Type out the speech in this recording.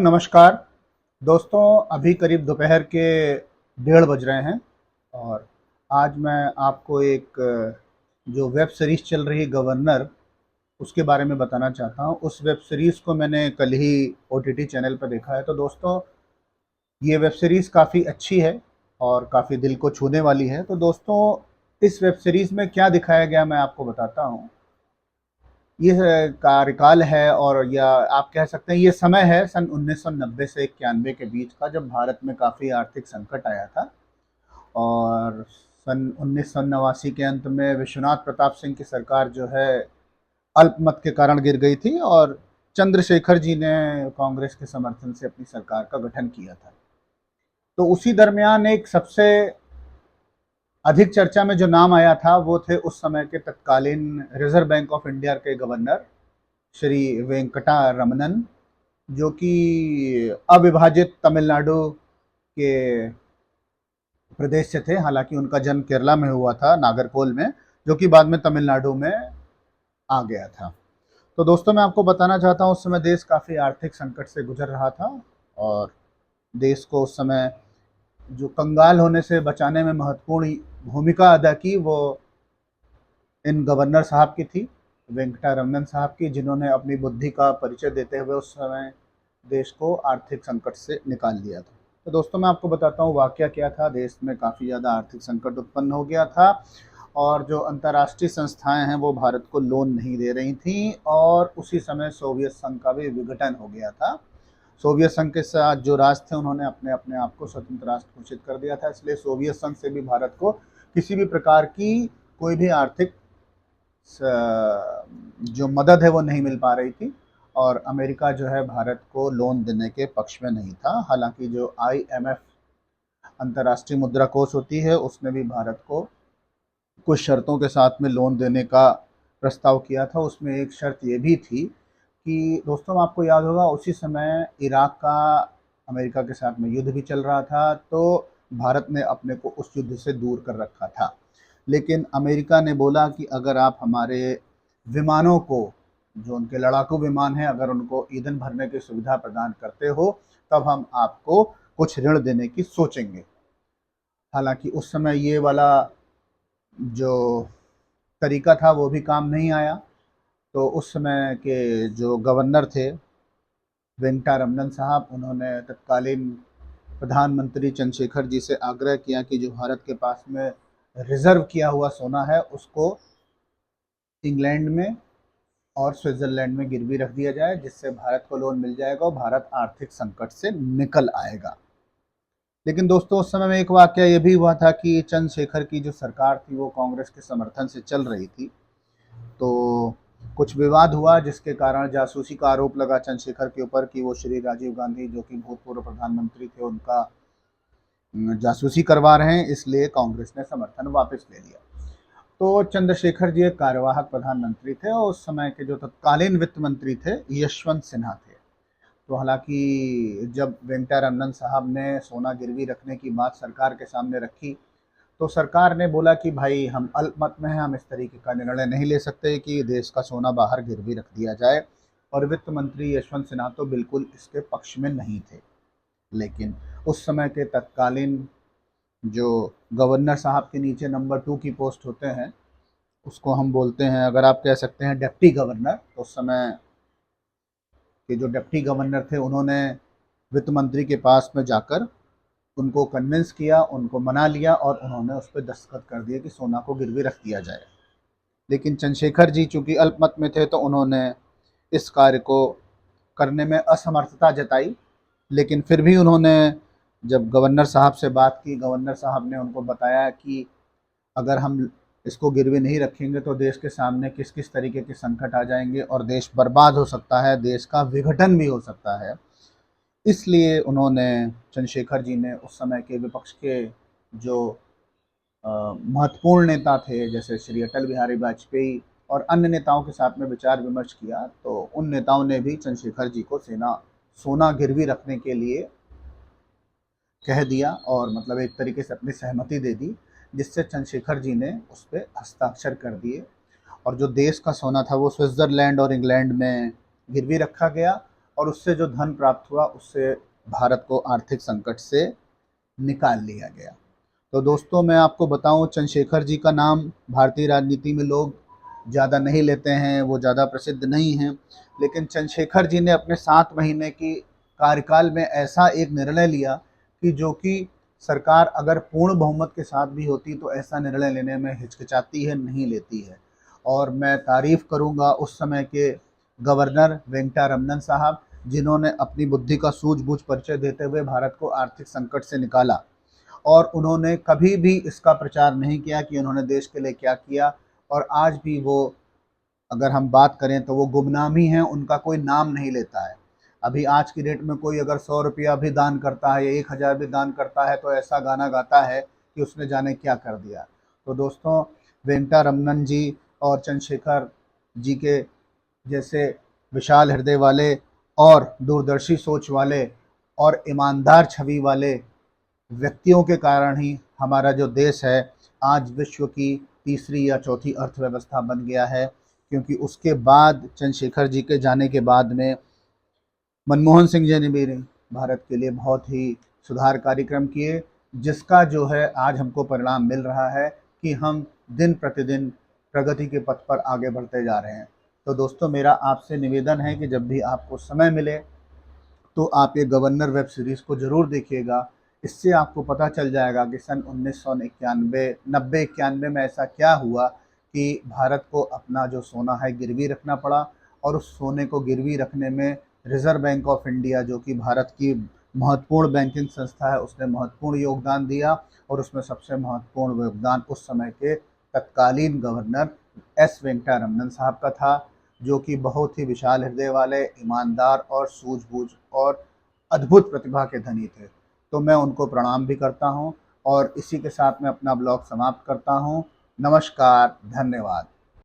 नमस्कार दोस्तों, अभी करीब दोपहर के 1:30 बज रहे हैं और आज मैं आपको एक जो वेब सीरीज़ चल रही है गवर्नर, उसके बारे में बताना चाहता हूँ। उस वेब सीरीज़ को मैंने कल ही ओटीटी चैनल पर देखा है। तो दोस्तों, ये वेब सीरीज़ काफ़ी अच्छी है और काफ़ी दिल को छूने वाली है। तो दोस्तों, इस वेब सीरीज़ में क्या दिखाया गया मैं आपको बताता हूँ। ये कार्यकाल है और या आप कह सकते हैं ये समय है सन 1990 से 91 के बीच का, जब भारत में काफ़ी आर्थिक संकट आया था। और सन 1989 के अंत में विश्वनाथ प्रताप सिंह की सरकार जो है अल्पमत के कारण गिर गई थी और चंद्रशेखर जी ने कांग्रेस के समर्थन से अपनी सरकार का गठन किया था। तो उसी दरमियान एक सबसे अधिक चर्चा में जो नाम आया था वो थे उस समय के तत्कालीन रिजर्व बैंक ऑफ इंडिया के गवर्नर श्री वेंकटा रमनन, जो कि अविभाजित तमिलनाडु के प्रदेश से थे। हालांकि उनका जन्म केरला में हुआ था, नागरकोल में, जो कि बाद में तमिलनाडु में आ गया था। तो दोस्तों, मैं आपको बताना चाहता हूँ उस समय देश काफ़ी आर्थिक संकट से गुजर रहा था और देश को उस समय जो कंगाल होने से बचाने में महत्वपूर्ण भूमिका अदा की वो इन गवर्नर साहब की थी, वेंकटा रमनन साहब की, जिन्होंने अपनी बुद्धि का परिचय देते हुए उस समय देश को आर्थिक संकट से निकाल लिया था। तो दोस्तों, मैं आपको बताता हूँ वाकया क्या था। देश में काफ़ी ज़्यादा आर्थिक संकट उत्पन्न हो गया था और जो अंतर्राष्ट्रीय संस्थाएं हैं वो भारत को लोन नहीं दे रही थीं और उसी समय सोवियत संघ का भी विघटन हो गया था। सोवियत संघ के साथ जो राष्ट्र थे उन्होंने अपने अपने आप को स्वतंत्र राष्ट्र घोषित कर दिया था, इसलिए सोवियत संघ से भी भारत को किसी भी प्रकार की कोई भी आर्थिक जो मदद है वो नहीं मिल पा रही थी और अमेरिका जो है भारत को लोन देने के पक्ष में नहीं था। हालांकि जो आईएमएफ अंतर्राष्ट्रीय मुद्रा कोष होती है उसने भी भारत को कुछ शर्तों के साथ में लोन देने का प्रस्ताव किया था। उसमें एक शर्त ये भी थी कि दोस्तों, आपको याद होगा उसी समय इराक का अमेरिका के साथ में युद्ध भी चल रहा था, तो भारत ने अपने को उस युद्ध से दूर कर रखा था। लेकिन अमेरिका ने बोला कि अगर आप हमारे विमानों को, जो उनके लड़ाकू विमान हैं, अगर उनको ईंधन भरने की सुविधा प्रदान करते हो तब हम आपको कुछ ऋण देने की सोचेंगे। हालांकि उस समय ये वाला जो तरीका था वो भी काम नहीं आया। तो उस समय के जो गवर्नर थे वेंकटा रमनन साहब, उन्होंने तत्कालीन प्रधानमंत्री चंद्रशेखर जी से आग्रह किया कि जो भारत के पास में रिजर्व किया हुआ सोना है उसको इंग्लैंड में और स्विट्जरलैंड में गिरवी रख दिया जाए, जिससे भारत को लोन मिल जाएगा और भारत आर्थिक संकट से निकल आएगा। लेकिन दोस्तों, उस समय में एक वाकया ये भी हुआ था कि चंद्रशेखर की जो सरकार थी वो कांग्रेस के समर्थन से चल रही थी। तो कुछ विवाद हुआ जिसके कारण जासूसी का आरोप लगा चंद्रशेखर के ऊपर कि वो श्री राजीव गांधी, जो कि भूतपूर्व प्रधानमंत्री थे, उनका जासूसी करवा रहे हैं, इसलिए कांग्रेस ने समर्थन वापस ले लिया। तो चंद्रशेखर जी एक कार्यवाहक प्रधानमंत्री थे और उस समय के जो तत्कालीन वित्त मंत्री थे यशवंत सिन्हा थे। तो हालांकि जब वेंकटा रमनन साहब ने सोना गिरवी रखने की बात सरकार के सामने रखी तो सरकार ने बोला कि भाई हम अल्पमत में हैं, हम इस तरीके का निर्णय नहीं ले सकते कि देश का सोना बाहर गिरवी रख दिया जाए। और वित्त मंत्री यशवंत सिन्हा तो बिल्कुल इसके पक्ष में नहीं थे। लेकिन उस समय के तत्कालीन जो गवर्नर साहब के नीचे नंबर 2 की पोस्ट होते हैं, उसको हम बोलते हैं, अगर आप कह सकते हैं, डिप्टी गवर्नर। तो उस समय के जो डिप्टी गवर्नर थे उन्होंने वित्त मंत्री के पास में जाकर उनको कन्विंस किया, उनको मना लिया और उन्होंने उस पर दस्तखत कर दिए कि सोना को गिरवी रख दिया जाए। लेकिन चंद्रशेखर जी चूंकि अल्पमत में थे तो उन्होंने इस कार्य को करने में असमर्थता जताई। लेकिन फिर भी उन्होंने जब गवर्नर साहब से बात की, गवर्नर साहब ने उनको बताया कि अगर हम इसको गिरवी नहीं रखेंगे तो देश के सामने किस किस तरीके के संकट आ जाएंगे और देश बर्बाद हो सकता है, देश का विघटन भी हो सकता है। इसलिए उन्होंने, चंद्रशेखर जी ने, उस समय के विपक्ष के जो महत्वपूर्ण नेता थे जैसे श्री अटल बिहारी वाजपेयी और अन्य नेताओं के साथ में विचार विमर्श किया। तो उन नेताओं ने भी चंद्रशेखर जी को सोना गिरवी रखने के लिए कह दिया और मतलब एक तरीके से अपनी सहमति दे दी, जिससे चंद्रशेखर जी ने उस पर हस्ताक्षर कर दिए और जो देश का सोना था वो स्विट्ज़रलैंड और इंग्लैंड में गिरवी रखा गया और उससे जो धन प्राप्त हुआ उससे भारत को आर्थिक संकट से निकाल लिया गया। तो दोस्तों मैं आपको बताऊं, चंद्रशेखर जी का नाम भारतीय राजनीति में लोग ज़्यादा नहीं लेते हैं, वो ज़्यादा प्रसिद्ध नहीं हैं, लेकिन चंद्रशेखर जी ने अपने 7 महीने की कार्यकाल में ऐसा एक निर्णय लिया कि जो कि सरकार अगर पूर्ण बहुमत के साथ भी होती तो ऐसा निर्णय लेने में हिचकिचाती है, नहीं लेती है। और मैं तारीफ़ करूंगा उस समय के गवर्नर वेंकटरमन साहब, जिन्होंने अपनी बुद्धि का सूझबूझ परिचय देते हुए भारत को आर्थिक संकट से निकाला। और उन्होंने कभी भी इसका प्रचार नहीं किया कि उन्होंने देश के लिए क्या किया। और आज भी वो, अगर हम बात करें तो वो गुमनाम ही हैं, उनका कोई नाम नहीं लेता है। अभी आज की डेट में कोई अगर 100 रुपया भी दान करता है या 1000 भी दान करता है तो ऐसा गाना गाता है कि उसने जाने क्या कर दिया। तो दोस्तों, वेंकटरमन जी और चंद्रशेखर जी के जैसे विशाल हृदय वाले और दूरदर्शी सोच वाले और ईमानदार छवि वाले व्यक्तियों के कारण ही हमारा जो देश है आज विश्व की तीसरी या चौथी अर्थव्यवस्था बन गया है। क्योंकि उसके बाद चंद्रशेखर जी के जाने के बाद में मनमोहन सिंह जी ने भी भारत के लिए बहुत ही सुधार कार्यक्रम किए, जिसका जो है आज हमको परिणाम मिल रहा है कि हम दिन प्रतिदिन प्रगति के पथ पर आगे बढ़ते जा रहे हैं। तो दोस्तों, मेरा आपसे निवेदन है कि जब भी आपको समय मिले तो आप ये गवर्नर वेब सीरीज़ को ज़रूर देखिएगा। इससे आपको पता चल जाएगा कि सन 1991 90 91 में ऐसा क्या हुआ कि भारत को अपना जो सोना है गिरवी रखना पड़ा। और उस सोने को गिरवी रखने में रिज़र्व बैंक ऑफ इंडिया, जो कि भारत की महत्वपूर्ण बैंकिंग संस्था है, उसने महत्वपूर्ण योगदान दिया। और उसमें सबसे महत्वपूर्ण योगदान उस समय के तत्कालीन गवर्नर एस वेंकटरमन साहब का था, जो कि बहुत ही विशाल हृदय वाले, ईमानदार और सूझबूझ और अद्भुत प्रतिभा के धनी थे। तो मैं उनको प्रणाम भी करता हूँ और इसी के साथ मैं अपना ब्लॉग समाप्त करता हूँ। नमस्कार, धन्यवाद।